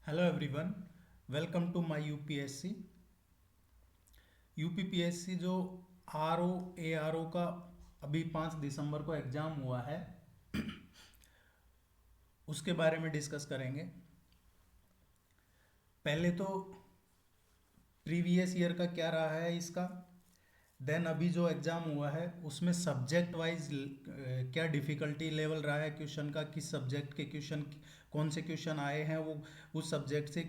Hello everyone, welcome to my UPSC. UPPSC जो R O का अभी 5 दिसंबर को एग्ज़ाम हुआ है, उसके बारे में डिस्कस करेंगे। पहले तो प्रीवियस ईयर का क्या रहा है इसका, देन अभी जो एग्ज़ाम हुआ है उसमें सब्जेक्ट वाइज क्या डिफ़िकल्टी लेवल रहा है क्वेश्चन का, किस सब्जेक्ट के क्वेश्चन, कौन से क्वेश्चन आए हैं, वो उस सब्जेक्ट से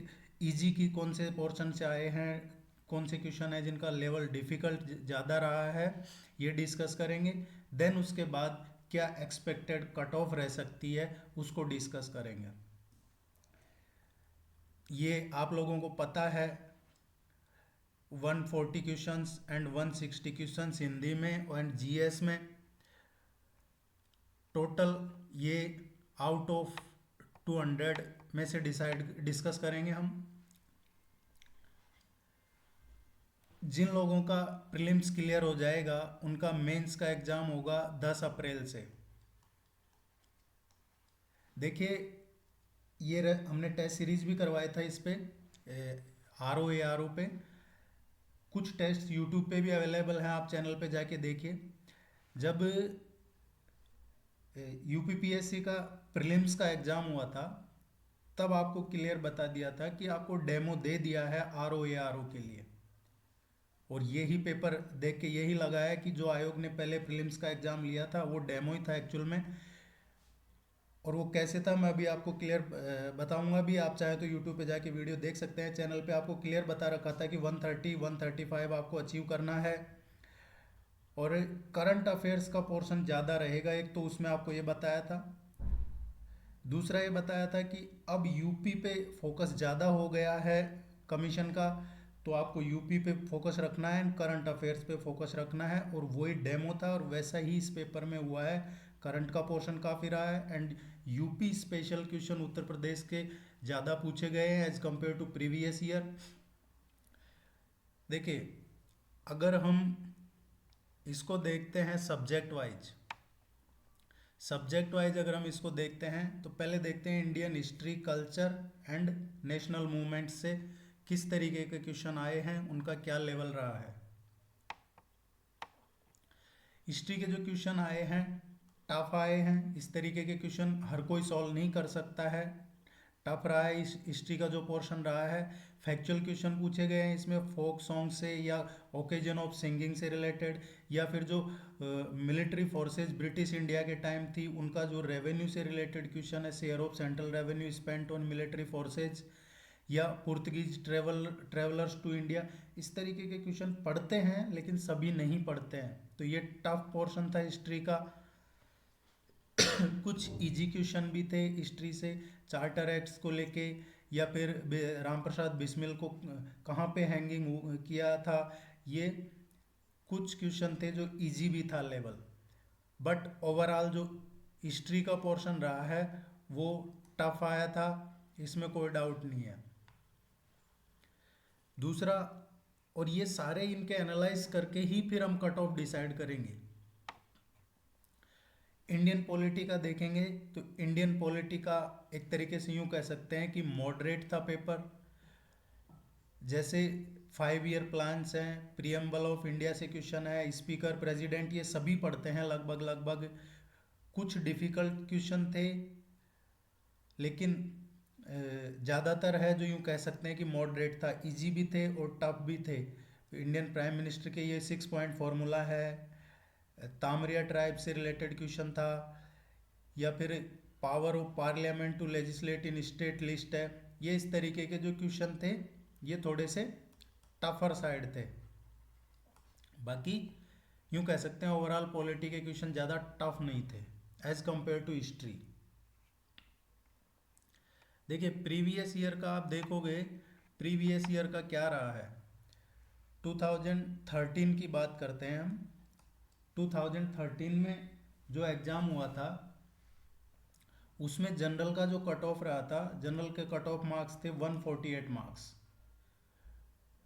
इजी की कौन से पोर्शन से आए हैं, कौन से क्वेश्चन है जिनका लेवल डिफ़िकल्ट ज़्यादा रहा है, ये डिस्कस करेंगे। देन उसके बाद क्या एक्सपेक्टेड कट ऑफ रह सकती है उसको डिस्कस करेंगे। ये आप लोगों को पता है 140 क्वेश्चंस एंड 160 क्वेश्चंस हिंदी में एंड जीएस में, टोटल ये आउट ऑफ 200 में से डिस्कस करेंगे हम। जिन लोगों का प्रीलिम्स क्लियर हो जाएगा उनका मेंस का एग्ज़ाम होगा 10 अप्रैल से। देखिए, हमने टेस्ट सीरीज भी करवाया था इस पे, आर ओ पे। कुछ टेस्ट यूट्यूब पे भी अवेलेबल हैं, आप चैनल पे जाके देखिए। जब यूपीपीएससी का प्रीलिम्स का एग्ज़ाम हुआ था तब आपको क्लियर बता दिया था कि आपको डेमो दे दिया है आर ओ के लिए, और यही पेपर देख के यही लगा है कि जो आयोग ने पहले प्रीलिम्स का एग्ज़ाम लिया था वो डेमो ही था एक्चुअल में। और वो कैसे था मैं अभी आपको क्लियर बताऊंगा भी, आप चाहे तो यूट्यूब पे जाके वीडियो देख सकते हैं। चैनल पे आपको क्लियर बता रखा था कि 130 135 आपको अचीव करना है, और करंट अफेयर्स का पोर्शन ज़्यादा रहेगा, एक तो उसमें आपको ये बताया था। दूसरा ये बताया था कि अब यूपी पे फोकस ज़्यादा हो गया है कमीशन का, तो आपको यूपी पे फोकस रखना है, करंट अफेयर्स पे फोकस रखना है, और वही डेमो था और वैसा ही इस पेपर में हुआ है। करंट का पोर्शन काफ़ी रहा है and UP special question Uttar Pradesh के ज़्यादा पूछे गए हैं as compare to previous year. देखिए, अगर हम इसको देखते हैं सब्जेक्ट वाइज अगर हम इसको देखते हैं तो पहले देखते हैं Indian history, culture and national movement से किस तरीके के क्वेश्चन आए हैं, उनका क्या लेवल रहा है। हिस्ट्री के जो क्वेश्चन आए हैं टफ आए हैं, इस तरीके के क्वेश्चन हर कोई सॉल्व नहीं कर सकता है, टफ रहा है। इस हिस्ट्री का जो पोर्शन रहा है, फैक्चुअल क्वेश्चन पूछे गए हैं इसमें फोक सॉन्ग से या ओकेजन ऑफ सिंगिंग से रिलेटेड, या फिर जो मिलिट्री फोर्सेस ब्रिटिश इंडिया के टाइम थी उनका जो रेवेन्यू से रिलेटेड क्वेश्चन है, share of central revenue spent on military forces, या पुर्तगीज ट्रेवलर्स टू इंडिया। इस तरीके के क्वेश्चन पढ़ते हैं लेकिन सभी नहीं पढ़ते हैं, तो ये टफ पोर्शन था हिस्ट्री का। कुछ इजी क्वेश्चन भी थे हिस्ट्री से, चार्टर एक्ट्स को लेके, या फिर राम प्रसाद बिस्मिल को कहाँ पे हैंगिंग किया था, ये कुछ क्वेश्चन थे जो इजी भी था लेवल। बट ओवरऑल जो हिस्ट्री का पोर्शन रहा है वो टफ आया था, इसमें कोई डाउट नहीं है। दूसरा, और ये सारे इनके एनालाइज करके ही फिर हम कट ऑफ डिसाइड करेंगे। इंडियन पॉलिटी का देखेंगे तो इंडियन पॉलिटी का एक तरीके से यूं कह सकते हैं कि मॉडरेट था पेपर। जैसे 5 ईयर प्लान्स हैं, प्रियम्बल ऑफ इंडिया से क्वेश्चन है, स्पीकर, प्रेसिडेंट, ये सभी पढ़ते हैं लगभग लगभग। कुछ डिफिकल्ट क्वेश्चन थे लेकिन ज़्यादातर है जो यूं कह सकते हैं कि मॉडरेट था, इजी भी थे और टफ भी थे। इंडियन प्राइम मिनिस्टर के ये 6 पॉइंट फॉर्मूला है, तामरिया ट्राइब से रिलेटेड क्वेश्चन था, या फिर power of parliament to legislate in state list है। ये इस तरीके के जो क्वेश्चन थे ये थोड़े से टफर साइड थे। बाकी यूं कह सकते हैं ओवरऑल पॉलिटी के क्वेश्चन ज़्यादा टफ नहीं थे एज कंपेयर टू हिस्ट्री। देखिए, प्रीवियस ईयर का आप देखोगे, प्रीवियस ईयर का क्या रहा है। 2013 की बात करते हैं हम। 2013 में जो एग्ज़ाम हुआ था उसमें जनरल का जो कट ऑफ रहा था, जनरल के कट ऑफ मार्क्स थे 148 मार्क्स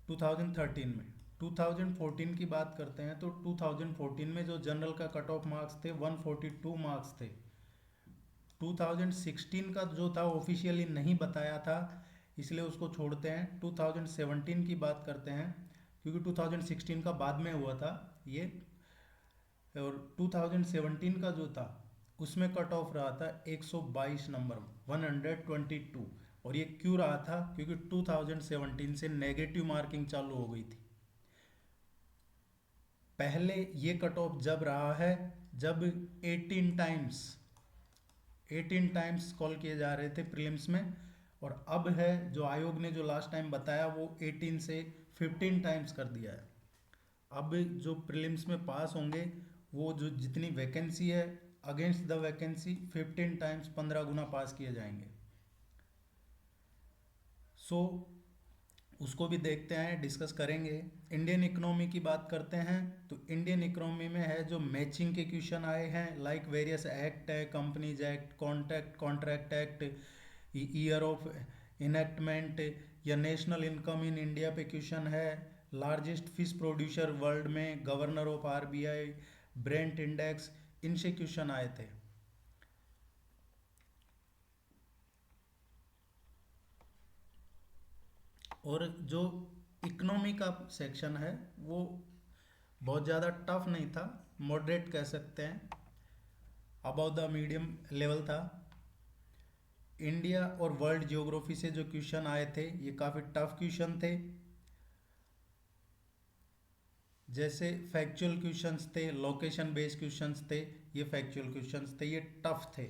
2013 में। 2014 की बात करते हैं तो 2014 में जो जनरल का कट ऑफ मार्क्स थे 142 मार्क्स थे। 2016 का जो था ऑफिशियली नहीं बताया था, इसलिए उसको छोड़ते हैं, 2017 की बात करते हैं, क्योंकि 2016 का बाद में हुआ था ये। और 2017 का जो था उसमें कट ऑफ रहा था 122 नंबर, 122। और ये क्यों रहा था? क्योंकि 2017 से नेगेटिव मार्किंग चालू हो गई थी। पहले ये कट ऑफ जब रहा है जब 18 टाइम्स कॉल किए जा रहे थे प्रीलिम्स में, और अब है जो आयोग ने जो लास्ट टाइम बताया वो 18 से 15 टाइम्स कर दिया है। अब जो प्रीलिम्स में पास होंगे वो जो जितनी वैकेंसी है अगेंस्ट द वैकेंसी 15 टाइम्स 15 गुना पास किए जाएंगे। सो उसको भी देखते हैं, डिस्कस करेंगे। इंडियन इकोनॉमी की बात करते हैं तो इंडियन इकोनॉमी में है जो मैचिंग के क्वेश्चन आए हैं, लाइक वेरियस एक्ट है, companies act, contract act, year of enactment, या नेशनल इनकम इन इंडिया पे क्वेश्चन है, लार्जेस्ट फिश प्रोड्यूसर वर्ल्ड में, governor of RBI, Brent index, इनसे क्वेश्चन आए थे। और जो इकोनॉमी का सेक्शन है वो बहुत ज़्यादा टफ नहीं था, मॉडरेट कह सकते हैं, अबव द मीडियम लेवल था। इंडिया और वर्ल्ड ज्योग्राफी से जो क्वेश्चन आए थे ये काफ़ी टफ क्वेश्चन थे। जैसे फैक्चुअल क्वेश्चंस थे, लोकेशन बेस्ड क्वेश्चंस थे, ये फैक्चुअल क्वेश्चंस थे, ये टफ थे।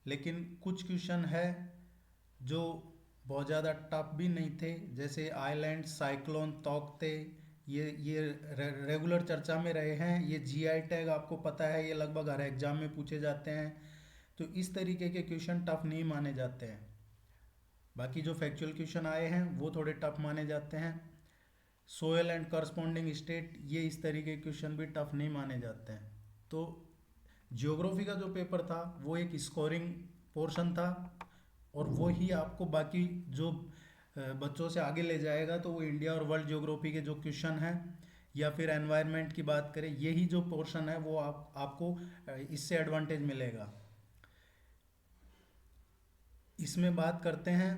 लेकिन कुछ क्वेश्चन है जो बहुत ज़्यादा टफ भी नहीं थे, जैसे आइलैंड, साइक्लोन, तौकते, ये रेगुलर चर्चा में रहे हैं। ये जीआई टैग आपको पता है, ये लगभग हर एग्जाम में पूछे जाते हैं, तो इस तरीके के क्वेश्चन टफ नहीं माने जाते हैं। बाकी जो फैक्चुअल क्वेश्चन आए हैं वो थोड़े टफ माने जाते हैं। सोयल एंड करस्पॉन्डिंग स्टेट, ये इस तरीके के क्वेश्चन भी टफ नहीं माने जाते हैं। तो ज्योग्राफी का जो पेपर था वो एक स्कोरिंग पोर्शन था, और वो ही आपको बाकी जो बच्चों से आगे ले जाएगा। तो वो इंडिया और वर्ल्ड ज्योग्राफी के जो क्वेश्चन हैं या फिर एनवायरनमेंट की बात करें, यही जो पोर्शन है वो आपको इससे एडवांटेज मिलेगा। इसमें बात करते हैं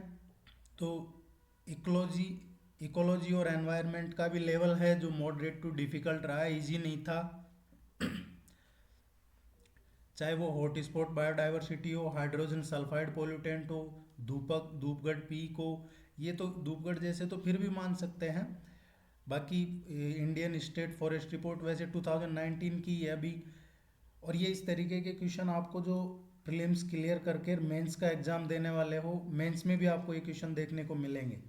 तो इकोलॉजी इकोलॉजी और एनवायरनमेंट का भी लेवल है जो मॉडरेट टू डिफिकल्ट रहा है, इजी नहीं था। चाहे वो हॉटस्पॉट बायोडाइवर्सिटी हो, हाइड्रोजन सल्फाइड पोल्यूटेंट हो, धूपगढ़ पीक हो, ये तो धूपगढ़ जैसे तो फिर भी मान सकते हैं। बाकी इंडियन स्टेट फॉरेस्ट रिपोर्ट वैसे 2019 की है अभी। और ये इस तरीके के क्वेश्चन आपको जो प्रीलिम्स क्लियर करके मेंस का एग्जाम देने वाले हो, मेंस में भी आपको ये क्वेश्चन देखने को मिलेंगे।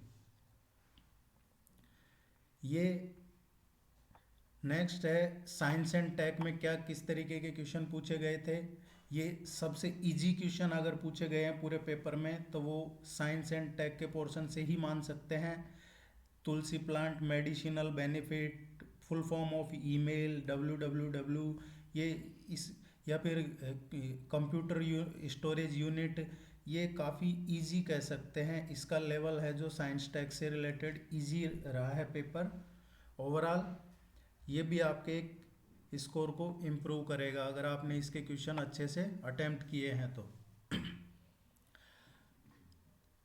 ये नेक्स्ट है साइंस एंड टेक में क्या किस तरीके के क्वेश्चन पूछे गए थे। ये सबसे इजी क्वेश्चन अगर पूछे गए हैं पूरे पेपर में तो वो साइंस एंड टेक के पोर्शन से ही मान सकते हैं। Tulsi plant medicinal benefit, full form of email, www, ये इस या फिर कंप्यूटर स्टोरेज यूनिट, ये काफ़ी इजी कह सकते हैं। इसका लेवल है जो साइंस टेक से रिलेटेड इजी रहा है पेपर। ओवरऑल ये भी आपके स्कोर को इम्प्रूव करेगा अगर आपने इसके क्वेश्चन अच्छे से अटेम्प्ट किए हैं तो।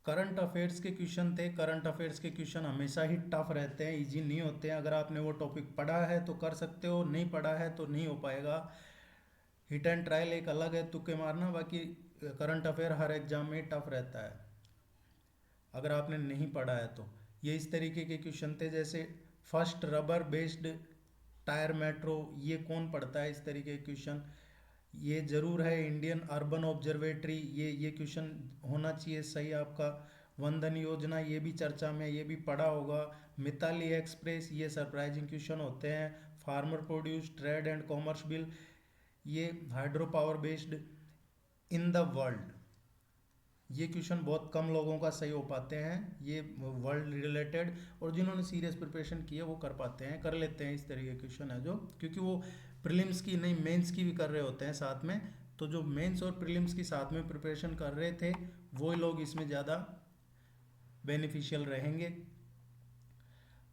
करंट अफेयर्स के क्वेश्चन थे। करंट अफेयर्स के क्वेश्चन हमेशा ही टफ रहते हैं, इजी नहीं होते हैं। अगर आपने वो टॉपिक पढ़ा है तो कर सकते हो, नहीं पढ़ा है तो नहीं हो पाएगा। हिट एंड ट्रायल एक अलग है, तुक्के मारना, बाकी करंट अफेयर हर एग्जाम में टफ रहता है अगर आपने नहीं पढ़ा है तो। ये इस तरीके के क्वेश्चन थे, जैसे first rubber based tyre metro, ये कौन पढ़ता है इस तरीके के क्वेश्चन। ये जरूर है इंडियन अर्बन ऑब्जर्वेटरी, ये क्वेश्चन होना चाहिए सही आपका। वंदन योजना, ये भी चर्चा में, ये भी पढ़ा होगा। मिताली एक्सप्रेस, ये सरप्राइजिंग क्वेश्चन होते हैं। Farmer produce trade and commerce bill, ये hydro power based in the world, ये क्वेश्चन बहुत कम लोगों का सही हो पाते हैं, ये वर्ल्ड रिलेटेड, और जिन्होंने सीरियस प्रिपरेशन की है वो कर पाते हैं, कर लेते हैं। इस तरीके के क्वेश्चन है जो, क्योंकि वो प्रीलिम्स की नहीं मेंस की भी कर रहे होते हैं साथ में, तो जो मेंस और प्रीलिम्स की साथ में प्रिपरेशन कर रहे थे वो लोग इसमें ज़्यादा बेनिफिशियल रहेंगे।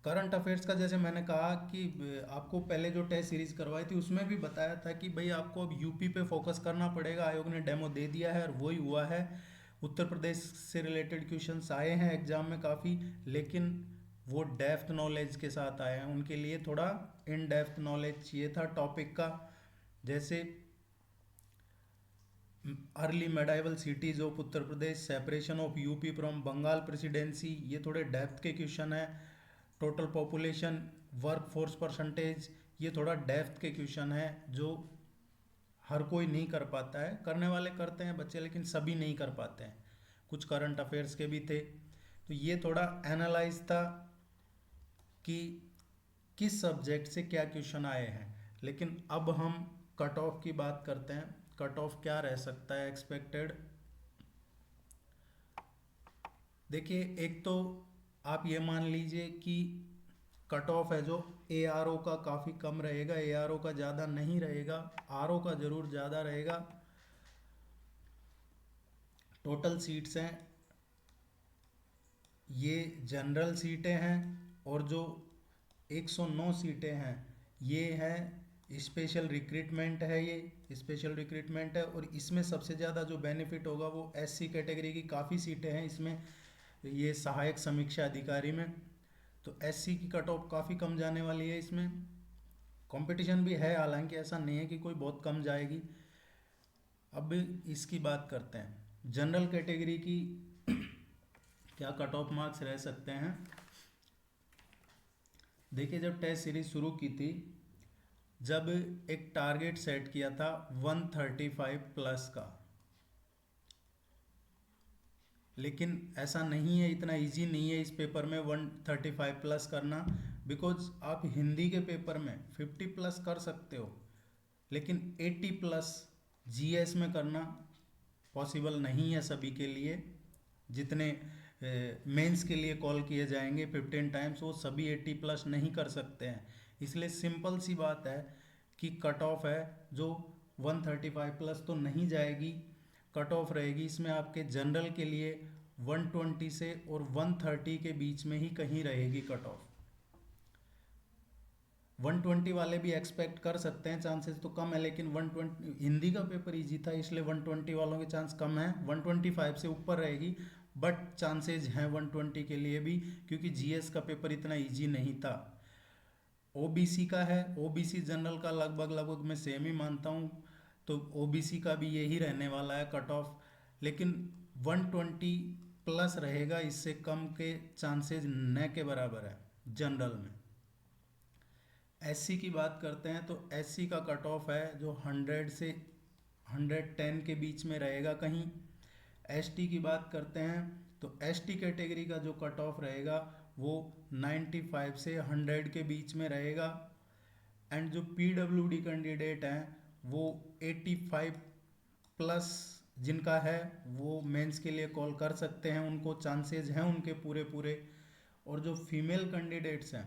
करंट अफेयर्स का जैसे मैंने कहा कि आपको पहले जो टेस्ट सीरीज करवाई थी उसमें भी बताया था कि भाई आपको अब यूपी पे फोकस करना पड़ेगा, आयोग ने डेमो दे दिया है और वही हुआ है। उत्तर प्रदेश से रिलेटेड क्वेश्चंस आए हैं एग्जाम में काफ़ी, लेकिन वो डेप्थ नॉलेज के साथ आए हैं, उनके लिए थोड़ा इन डेप्थ नॉलेज चाहिए था टॉपिक का। जैसे early medieval cities of Uttar Pradesh, separation of UP from Bengal presidency, ये थोड़े डेप्थ के क्वेश्चन है। Total population, work force percentage, ये थोड़ा डेप्थ के क्वेश्चन है जो हर कोई नहीं कर पाता है। करने वाले करते हैं बच्चे, लेकिन सभी नहीं कर पाते हैं। कुछ करंट अफेयर्स के भी थे, तो ये थोड़ा एनालाइज था कि किस सब्जेक्ट से क्या क्वेश्चन आए हैं। लेकिन अब हम कट ऑफ की बात करते हैं। कट ऑफ क्या रह सकता है एक्सपेक्टेड। देखिए, एक तो आप ये मान लीजिए कि कट ऑफ है जो ARO का काफ़ी कम रहेगा, ARO का ज़्यादा नहीं रहेगा, RO का ज़रूर ज़्यादा रहेगा। टोटल सीट्स हैं, ये जनरल सीटें हैं, और जो 109 सीटें हैं ये है स्पेशल रिक्रूटमेंट है। ये स्पेशल रिक्रूटमेंट है, और इसमें सबसे ज़्यादा जो बेनिफिट होगा वो SC कैटेगरी की काफ़ी सीटें हैं इसमें, ये सहायक समीक्षा अधिकारी में। तो SC की कट ऑफ काफ़ी कम जाने वाली है इसमें। कंपटीशन भी है, हालांकि ऐसा नहीं है कि कोई बहुत कम जाएगी। अब इसकी बात करते हैं जनरल कैटेगरी की क्या कट ऑफ मार्क्स रह सकते हैं। देखिए, जब टेस्ट सीरीज शुरू की थी, जब एक टारगेट सेट किया था 135 प्लस का, लेकिन ऐसा नहीं है, इतना इजी नहीं है इस पेपर में 135 प्लस करना। बिकॉज आप हिंदी के पेपर में 50 प्लस कर सकते हो, लेकिन 80 प्लस GS में करना पॉसिबल नहीं है सभी के लिए। जितने मेंस के लिए कॉल किए जाएंगे 15 टाइम्स, वो सभी 80 प्लस नहीं कर सकते हैं। इसलिए सिंपल सी बात है कि कट ऑफ है जो 135 प्लस तो नहीं जाएगी। कट ऑफ रहेगी इसमें आपके जनरल के लिए 120 से और 130 के बीच में ही कहीं रहेगी कट ऑफ। 120 वाले भी एक्सपेक्ट कर सकते हैं, चांसेस तो कम है, लेकिन 120 हिंदी का पेपर इजी था इसलिए 120 वालों के चांस कम है। 125 से ऊपर रहेगी, बट चांसेज हैं 120 के लिए भी, क्योंकि GS का पेपर इतना इजी नहीं था। OBC का है, OBC जनरल का लगभग मैं सेम ही मानता हूँ, तो OBC का भी यही रहने वाला है कट ऑफ, लेकिन 120 प्लस रहेगा, इससे कम के चांसेस न के बराबर है जनरल में। SC की बात करते हैं तो SC का कट ऑफ है जो 100 से 110 के बीच में रहेगा कहीं। ST की बात करते हैं तो ST कैटेगरी का जो कट ऑफ रहेगा वो 95 से 100 के बीच में रहेगा। एंड जो PWD कैंडिडेट हैं वो 85 प्लस जिनका है वो मेंस के लिए कॉल कर सकते हैं, उनको चांसेस हैं उनके पूरे पूरे। और जो फीमेल कैंडिडेट्स हैं,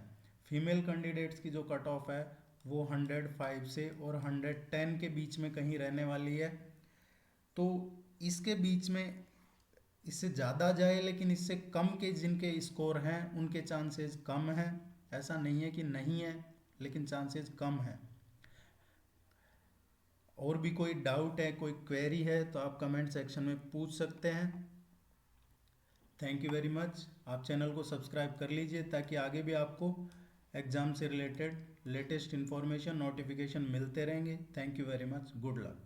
फीमेल कैंडिडेट्स की जो कट ऑफ है वो 105 से और 110 के बीच में कहीं रहने वाली है। तो इसके बीच में, इससे ज़्यादा जाए लेकिन इससे कम के जिनके स्कोर हैं उनके चांसेस कम हैं। ऐसा नहीं है कि नहीं है, लेकिन चांसेस कम हैं। और भी कोई डाउट है, कोई क्वेरी है तो आप कमेंट सेक्शन में पूछ सकते हैं। Thank you very much. आप चैनल को सब्सक्राइब कर लीजिए ताकि आगे भी आपको एग्ज़ाम से रिलेटेड लेटेस्ट इन्फॉर्मेशन नोटिफिकेशन मिलते रहेंगे। Thank you very much. Good luck.